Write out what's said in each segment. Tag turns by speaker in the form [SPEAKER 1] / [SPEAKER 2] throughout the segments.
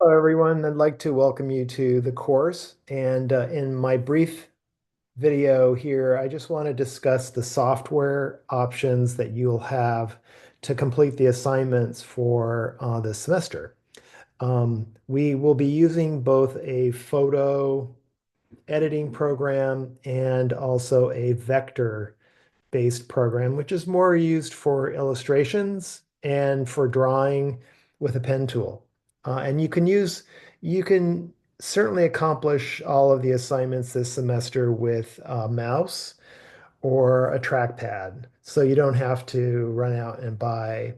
[SPEAKER 1] Hello, everyone. I'd like to welcome you to the course. And in my brief video here, I just want to discuss the software options that you'll have to complete the assignments for this semester. We will be using both a photo editing program and also a vector-based program, which is more used for illustrations and for drawing with a pen tool. And you can certainly accomplish all of the assignments this semester with a mouse or a trackpad. So you don't have to run out and buy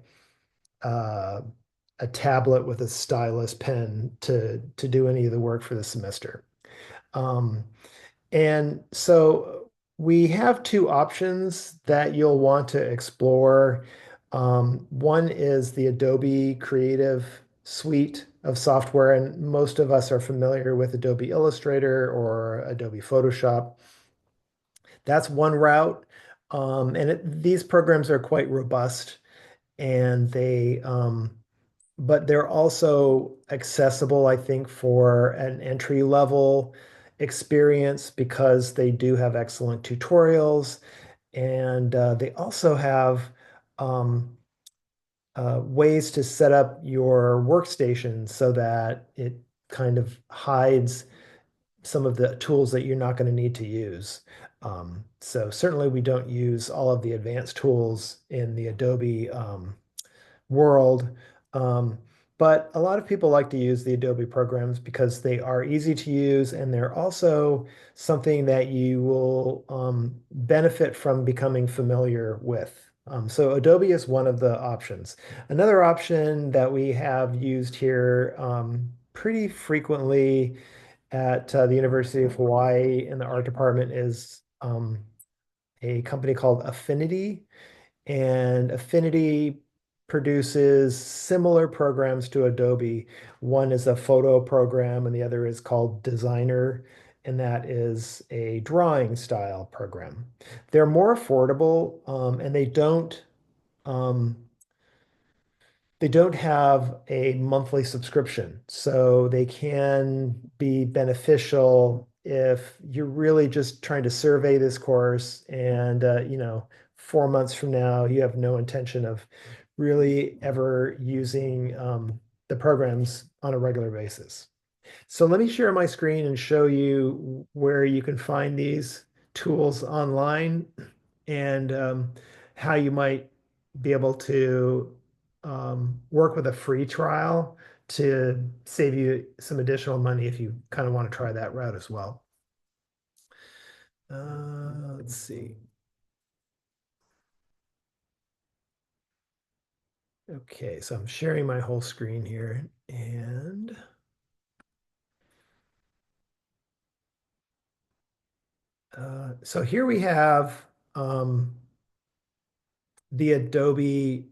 [SPEAKER 1] uh, a tablet with a stylus pen to do any of the work for the semester. Um, and so we have two options that you'll want to explore. One is the Adobe Creative Suite of software, and most of us are familiar with Adobe Illustrator or Adobe Photoshop. That's one route. These programs are quite robust and but they're also accessible, I think, for an entry level experience because they do have excellent tutorials and they also have um, ways to set up your workstation so that it kind of hides some of the tools that you're not going to need to use. So certainly we don't use all of the advanced tools in the Adobe world. Um, but a lot of people like to use the Adobe programs because they are easy to use and they're also something that you will benefit from becoming familiar with. So Adobe is one of the options. Another option that we have used here pretty frequently at the University of Hawaii in the art department is a company called Affinity. And Affinity produces similar programs to Adobe. One is a photo program, and the other is called Designer, and that is a drawing style program. They're more affordable, and um, they don't have a monthly subscription, so they can be beneficial if you're really just trying to survey this course and 4 months from now you have no intention of really ever using the programs on a regular basis. So let me share my screen and show you where you can find these tools online and how you might be able to work with a free trial to save you some additional money if you kind of want to try that route as well. Let's see. Okay, so I'm sharing my whole screen here and so here we have the Adobe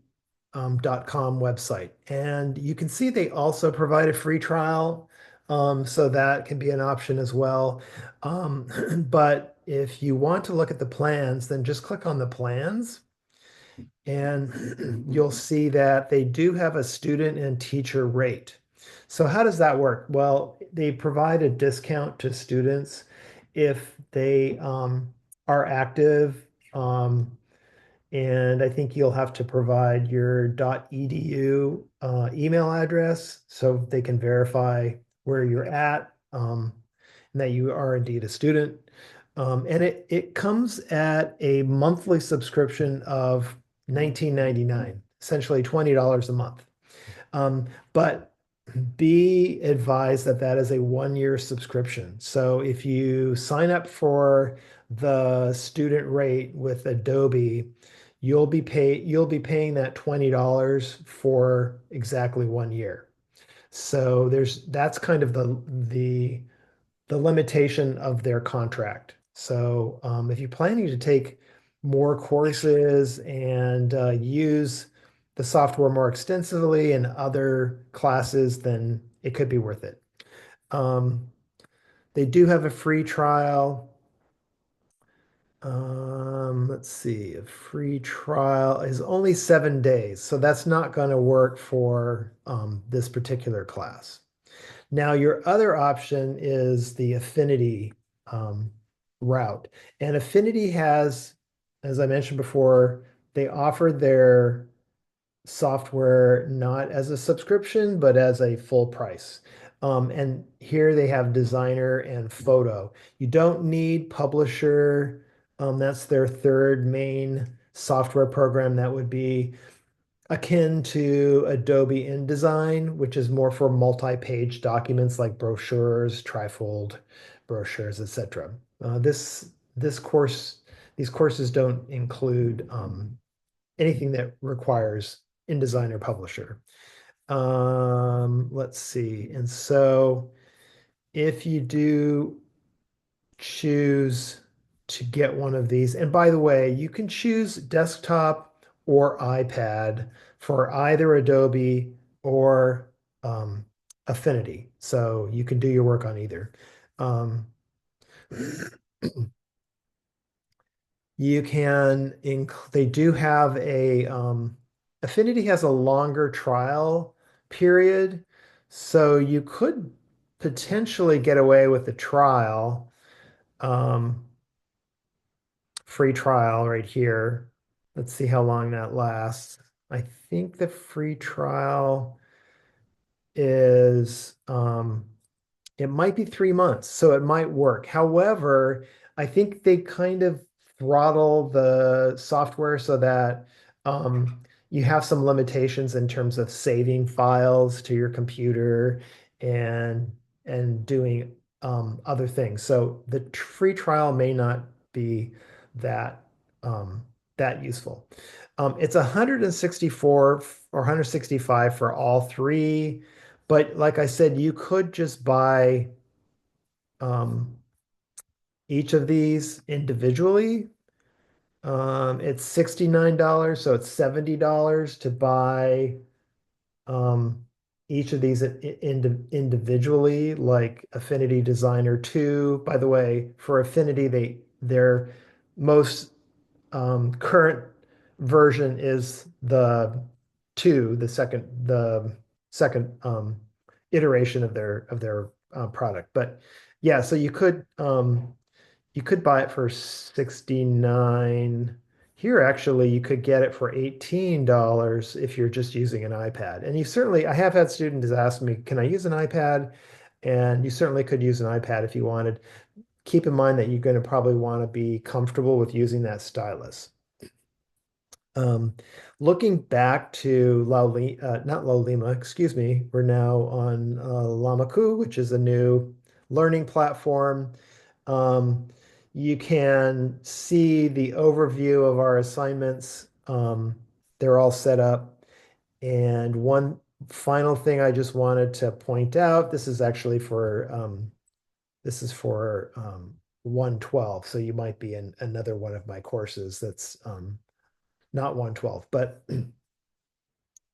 [SPEAKER 1] .com website. And you can see they also provide a free trial. So that can be an option as well. But if you want to look at the plans, then just click on the plans and you'll see that they do have a student and teacher rate. So how does that work? Well, they provide a discount to students if they are active. And I think you'll have to provide your .edu email address so they can verify where you're at and that you are indeed a student. And it comes at a monthly subscription of 19.99, essentially $20 a month. But be advised that that is a 1 year subscription. So if you sign up for the student rate with Adobe, you'll be paying that $20 for exactly 1 year. So that's kind of the limitation of their contract. So if you're planning to take more courses and use the software more extensively in other classes, then it could be worth it. Um, they do have a free trial. Let's see, a free trial is only 7 days, so that's not going to work for this particular class. Now, your other option is the Affinity um, route. And Affinity has, as I mentioned before, they offer their software not as a subscription, but as a full price. And here they have designer and photo. You don't need publisher. That's their third main software program that would be akin to Adobe InDesign, which is more for multi-page documents like brochures, trifold brochures, etc. This course, these courses don't include anything that requires InDesign or Publisher. Let's see. And so if you do choose to get one of these, and by the way, you can choose desktop or iPad for either Adobe or Affinity. So you can do your work on either. Um, You can, they do have Affinity has a longer trial period, so you could potentially get away with the trial, um, free trial right here. Let's see how long that lasts. I think the free trial is, it might be 3 months, so it might work. However, I think they kind of throttle the software so that you have some limitations in terms of saving files to your computer and doing other things. So the free trial may not be that um, that useful. It's 164 or 165 for all three. But like I said, you could just buy um, each of these individually. It's $69, so it's $70 to buy um, each of these individually, like Affinity Designer 2. By the way, for Affinity, their most current version is the 2, the second iteration of their product. But yeah, so you could buy it for 69. Here, actually, you could get it for $18 if you're just using an iPad. And you certainly, I have had students ask me, can I use an iPad? And you certainly could use an iPad if you wanted. Keep in mind that you're going to probably want to be comfortable with using that stylus. Um, Looking back to not Laulima, excuse me, we're now on Lamaku, which is a new learning platform. Um, you can see the overview of our assignments. They're all set up. And one final thing I just wanted to point out, this is for 112. So you might be in another one of my courses that's not 112. But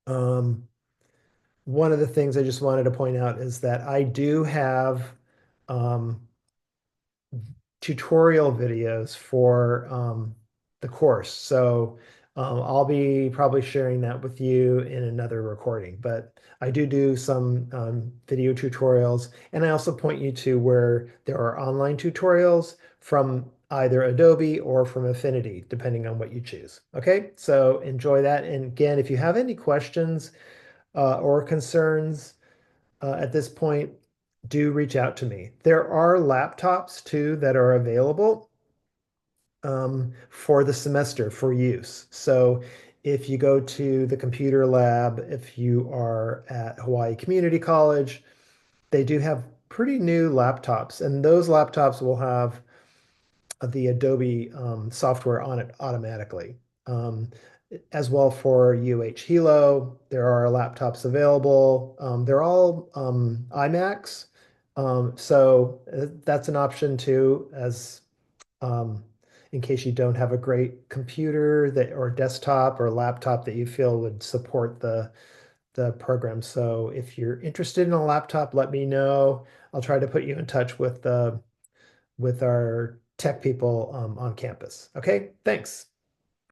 [SPEAKER 1] um, one of the things I just wanted to point out is that I do have um, tutorial videos for the course. So I'll be probably sharing that with you in another recording. But I do some video tutorials, and I also point you to where there are online tutorials from either Adobe or from Affinity, depending on what you choose. Okay, so enjoy that. And again, if you have any questions or concerns at this point, do reach out to me. There are laptops too that are available for the semester for use. So if you go to the computer lab, if you are at Hawaii Community College, they do have pretty new laptops, and those laptops will have the Adobe software on it automatically. Um, as well for UH Hilo, there are laptops available. They're all iMacs, so that's an option too, as um, in case you don't have a great computer that or desktop or laptop that you feel would support the program. So if you're interested in a laptop, let me know. I'll try to put you in touch with our tech people on campus. Okay, thanks.